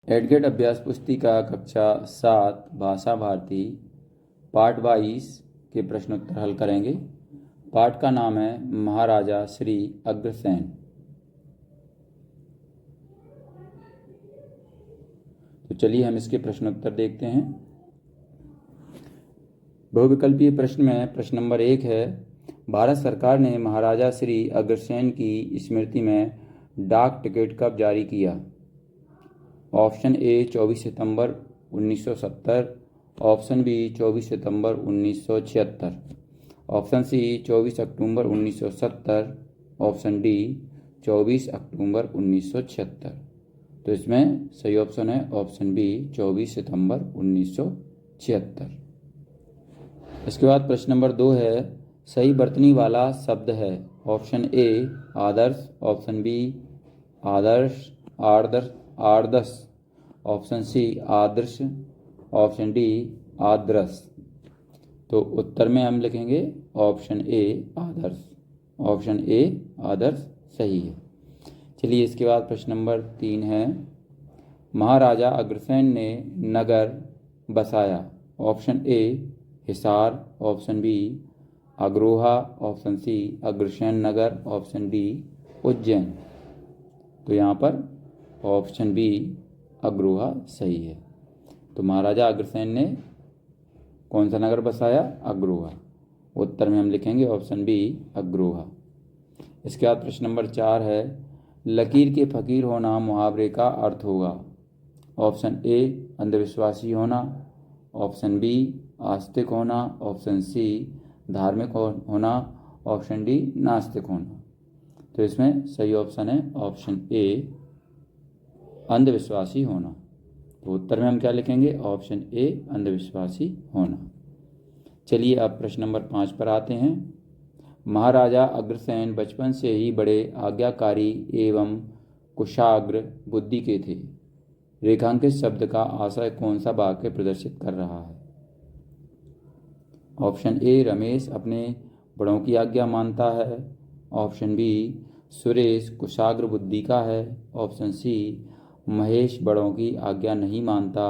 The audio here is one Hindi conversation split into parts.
एडगेट अभ्यास पुस्तिका कक्षा 7 भाषा भारती पाठ 22 के प्रश्नोत्तर हल करेंगे। पाठ का नाम है महाराजा श्री अग्रसेन। तो चलिए हम इसके प्रश्नोत्तर देखते हैं। बहुविकल्पीय प्रश्न में प्रश्न नंबर 1 है, भारत सरकार ने महाराजा श्री अग्रसेन की स्मृति में डाक टिकट कब जारी किया? ऑप्शन ए 24 सितंबर 1970, ऑप्शन बी 24 सितंबर 1976, ऑप्शन सी 24 अक्टूबर 1970, ऑप्शन डी 24 अक्टूबर 1976। तो इसमें सही ऑप्शन है ऑप्शन बी 24 सितंबर 1976। इसके बाद प्रश्न नंबर 2 है, सही बरतनी वाला शब्द है। ऑप्शन ए आदर्श, ऑप्शन बी आदर्श आदर्श, ऑप्शन सी आदर्श, ऑप्शन डी आदर्श। तो उत्तर में हम लिखेंगे ऑप्शन ए आदर्श। ऑप्शन ए आदर्श सही है। चलिए इसके बाद प्रश्न नंबर 3 है, महाराजा अग्रसेन ने नगर बसाया। Option A Hisar, option B Agroha, option C Agrasen Nagar, option D Ujjain. तो यहाँ पर ऑप्शन बी अग्रोहा सही है। तो महाराजा अग्रसेन ने कौन सा नगर बसाया? अग्रोहा। उत्तर में हम लिखेंगे ऑप्शन बी अग्रोहा। इसके बाद प्रश्न नंबर 4 है, लकीर के फकीर होना मुहावरे का अर्थ होगा। ऑप्शन ए अंधविश्वासी होना, ऑप्शन बी आस्तिक होना, ऑप्शन सी धार्मिक होना, ऑप्शन डी नास्तिक होना। तो इसमें सही ऑप्शन है ऑप्शन ए अंधविश्वासी होना। तो उत्तर में हम क्या लिखेंगे? ऑप्शन ए अंधविश्वासी होना। चलिए अब प्रश्न नंबर 5 पर आते हैं। महाराजा अग्रसेन बचपन से ही बड़े आज्ञाकारी एवं कुशाग्र बुद्धि के थे। रेखांकित शब्द का आशय कौन सा वाक्य प्रदर्शित कर रहा है? ऑप्शन ए रमेश अपने बड़ों की आज्ञा मानता है, ऑप्शन बी सुरेश कुशाग्र बुद्धि का है, ऑप्शन सी महेश बड़ों की आज्ञा नहीं मानता,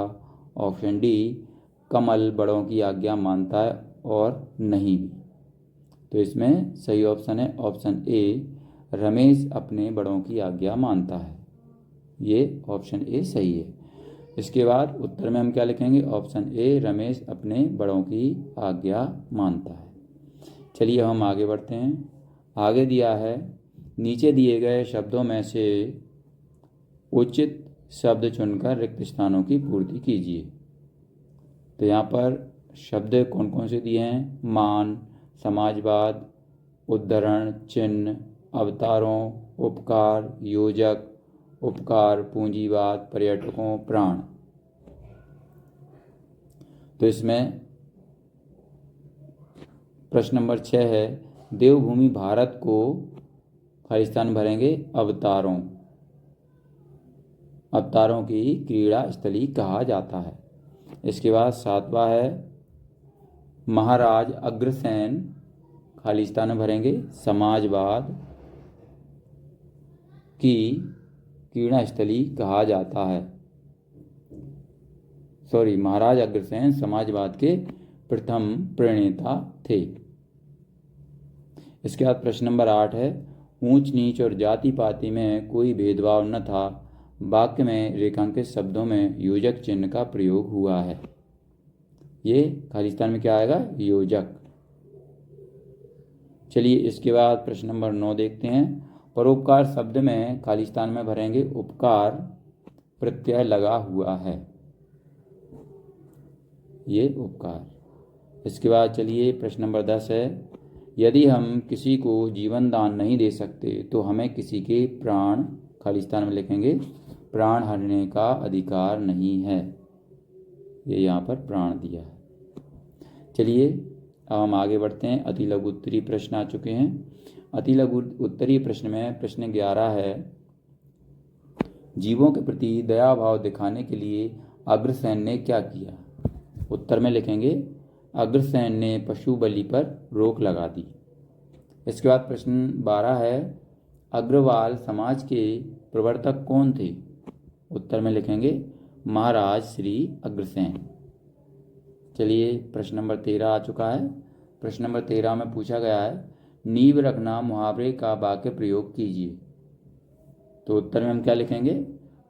ऑप्शन डी कमल बड़ों की आज्ञा मानता है और नहीं भी। तो इसमें सही ऑप्शन है ऑप्शन ए रमेश अपने बड़ों की आज्ञा मानता है। ये ऑप्शन ए सही है। इसके बाद उत्तर में हम क्या लिखेंगे? ऑप्शन ए रमेश अपने बड़ों की आज्ञा मानता है। चलिए हम आगे बढ़ते हैं। आगे दिया है, नीचे दिए गए शब्दों में से उचित शब्द चुनकर रिक्त स्थानों की पूर्ति कीजिए। तो यहाँ पर शब्द कौन कौन से दिए हैं? मान, समाजवाद, उद्धरण, चिन्ह, अवतारों, उपकार, योजक, उपकार, पूंजीवाद, पर्यटकों, प्राण। तो इसमें प्रश्न नंबर 6 है, देवभूमि भारत को खाली स्थान भरेंगे अवतारों की क्रीड़ा स्थली कहा जाता है। इसके बाद 7वां है, महाराज अग्रसेन खाली स्थान भरेंगे समाजवाद की क्रीड़ा स्थली कहा जाता है। महाराज अग्रसेन समाजवाद के प्रथम प्रणेता थे। इसके बाद प्रश्न नंबर 8 है, ऊंच नीच और जाति पाति में कोई भेदभाव न था। वाक्य में रेखांकित शब्दों में योजक चिन्ह का प्रयोग हुआ है। ये खाली स्थान में क्या आएगा? योजक। चलिए इसके बाद प्रश्न नंबर 9 देखते हैं। परोपकार शब्द में खाली स्थान में भरेंगे उपकार प्रत्यय लगा हुआ है। ये उपकार। इसके बाद चलिए प्रश्न नंबर 10 है, यदि हम किसी को जीवन दान नहीं दे सकते तो हमें किसी के प्राण खाली स्थान में लिखेंगे प्राण हरने का अधिकार नहीं है। ये यहाँ पर प्राण दिया है। चलिए अब हम आगे बढ़ते हैं। अति लघु उत्तरीय प्रश्न आ चुके हैं। अति लघु उत्तरीय प्रश्न में प्रश्न 11 है, जीवों के प्रति दया भाव दिखाने के लिए अग्रसेन ने क्या किया? उत्तर में लिखेंगे अग्रसेन ने पशु बलि पर रोक लगा दी। इसके बाद प्रश्न 12 है, अग्रवाल समाज के प्रवर्तक कौन थे? उत्तर में लिखेंगे महाराज श्री अग्रसेन। चलिए प्रश्न नंबर 13 आ चुका है। प्रश्न नंबर 13 में पूछा गया है नींव रखना मुहावरे का वाक्य प्रयोग कीजिए। तो उत्तर में हम क्या लिखेंगे?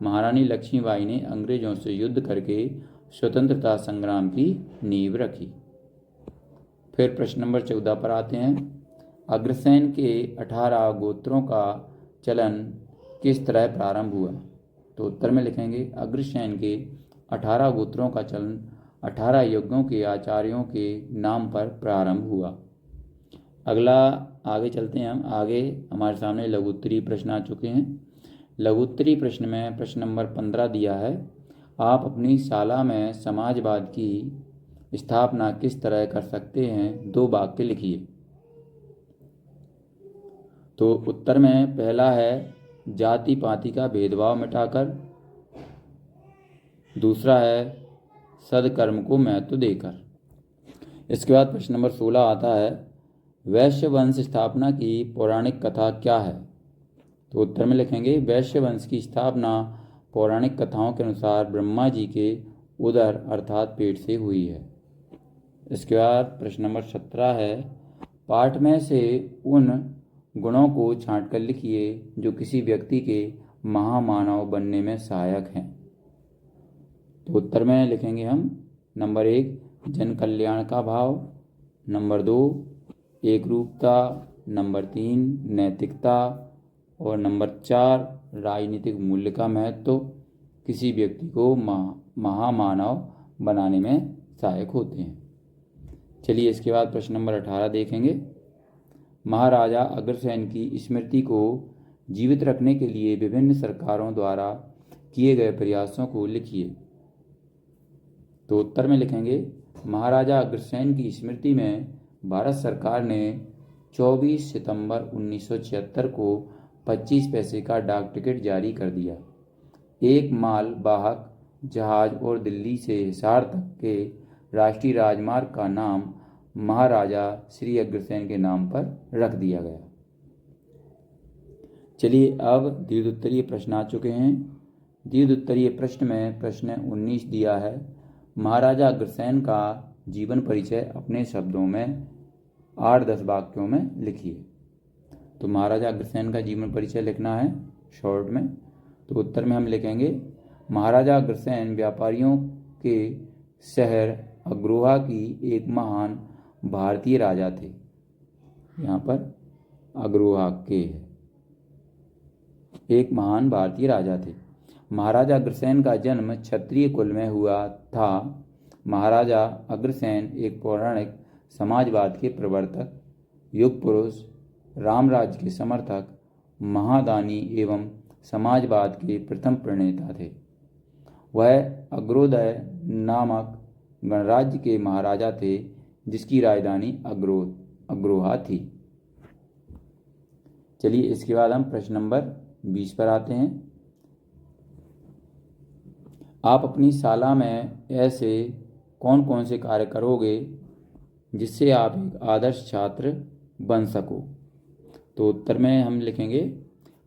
महारानी लक्ष्मीबाई ने अंग्रेजों से युद्ध करके स्वतंत्रता संग्राम की नींव रखी। फिर प्रश्न नंबर 14 पर आते हैं। अग्रसेन के 18 गोत्रों का चलन किस तरह प्रारंभ हुआ? तो उत्तर में लिखेंगे अग्रसेन के 18 गोत्रों का चलन 18 यज्ञों के आचार्यों के नाम पर प्रारंभ हुआ। अगला आगे चलते हैं हम। आगे हमारे सामने लघु उत्तरीय प्रश्न आ चुके हैं। लघु उत्तरीय प्रश्न में प्रश्न नंबर 15 दिया है आप अपनी शाला में समाजवाद की स्थापना किस तरह कर सकते हैं? 2 वाक्य लिखिए। तो उत्तर में पहला है जाति पाति का भेदभाव मिटाकर, दूसरा है सदकर्म को महत्व देकर। इसके बाद प्रश्न नंबर 16 आता है वैश्य वंश स्थापना की पौराणिक कथा क्या है? तो उत्तर में लिखेंगे वैश्य वंश की स्थापना पौराणिक कथाओं के अनुसार ब्रह्मा जी के उदर अर्थात पेट से हुई है। इसके बाद प्रश्न नंबर 17 है पाठ में से उन गुणों को छांटकर लिखिए जो किसी व्यक्ति के महामानव बनने में सहायक हैं। तो उत्तर में लिखेंगे हम नंबर 1 जन कल्याण का भाव, नंबर 2 एकरूपता, नंबर 3 नैतिकता और नंबर 4 राजनीतिक मूल्य का महत्व किसी व्यक्ति को महामानव बनाने में सहायक होते हैं। चलिए इसके बाद प्रश्न नंबर 18 देखेंगे। महाराजा अग्रसेन की स्मृति को जीवित रखने के लिए विभिन्न सरकारों द्वारा किए गए प्रयासों को लिखिए। तो उत्तर में लिखेंगे महाराजा अग्रसेन की स्मृति में भारत सरकार ने 24 सितंबर 1976 को 25 पैसे का डाक टिकट जारी कर दिया। एक माल वाहक जहाज और दिल्ली से हिसार तक के राष्ट्रीय राजमार्ग का नाम महाराजा श्री अग्रसेन के नाम पर रख दिया गया। चलिए अब दीर्घ उत्तरीय प्रश्न आ चुके हैं। दीर्घ उत्तरीय प्रश्न में प्रश्न 19 दिया है महाराजा अग्रसेन का जीवन परिचय अपने शब्दों में 8-10 वाक्यों में लिखिए। तो महाराजा अग्रसेन का जीवन परिचय लिखना है शॉर्ट में। तो उत्तर में हम लिखेंगे महाराजा अग्रसेन व्यापारियों के शहर अग्रोहा की एक महान भारतीय राजा थे। यहाँ पर अग्रोहा के एक महान भारतीय राजा थे। महाराजा अग्रसेन का जन्म क्षत्रिय कुल में हुआ था। महाराजा अग्रसेन एक पौराणिक समाजवाद के प्रवर्तक, युग पुरुष, रामराज के समर्थक, महादानी एवं समाजवाद के प्रथम प्रणेता थे। वह अग्रोदय नामक गणराज्य के महाराजा थे जिसकी राजधानी अग्रोहा थी। चलिए इसके बाद हम प्रश्न नंबर 20 पर आते हैं। आप अपनी शाला में ऐसे कौन कौन से कार्य करोगे जिससे आप एक आदर्श छात्र बन सको? तो उत्तर में हम लिखेंगे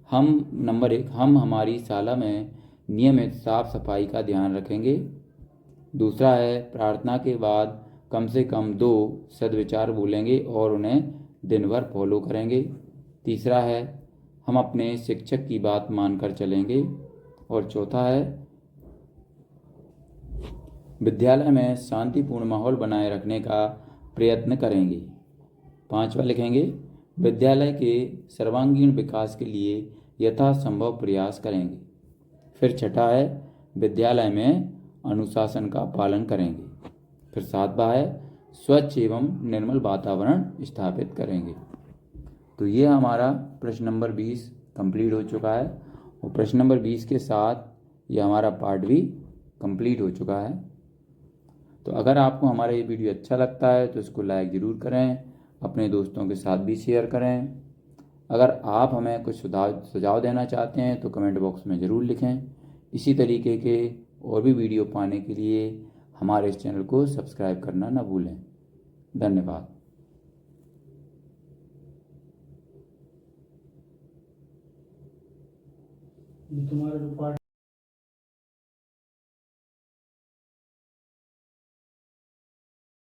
नंबर 1 हम हमारी शाला में नियमित साफ सफाई का ध्यान रखेंगे। दूसरा है प्रार्थना के बाद कम से कम 2 सद्विचार बोलेंगे और उन्हें दिन भर फॉलो करेंगे। तीसरा है हम अपने शिक्षक की बात मानकर चलेंगे। और चौथा है विद्यालय में शांतिपूर्ण माहौल बनाए रखने का प्रयत्न करेंगे। 5वां लिखेंगे विद्यालय के सर्वांगीण विकास के लिए यथासंभव प्रयास करेंगे। फिर 6ठा है विद्यालय में अनुशासन का पालन करेंगे। फिर 7वां है स्वच्छ एवं निर्मल वातावरण स्थापित करेंगे। तो ये हमारा प्रश्न नंबर 20 कंप्लीट हो चुका है और प्रश्न नंबर 20 के साथ ये हमारा पार्ट भी कंप्लीट हो चुका है। तो अगर आपको हमारा ये वीडियो अच्छा लगता है तो इसको लाइक ज़रूर करें, अपने दोस्तों के साथ भी शेयर करें। अगर आप हमें कुछ सुझाव देना चाहते हैं तो कमेंट बॉक्स में ज़रूर लिखें। इसी तरीके के और भी वीडियो पाने के लिए हमारे इस चैनल को सब्सक्राइब करना ना भूलें। धन्यवाद। तुम्हारा जो पार्ट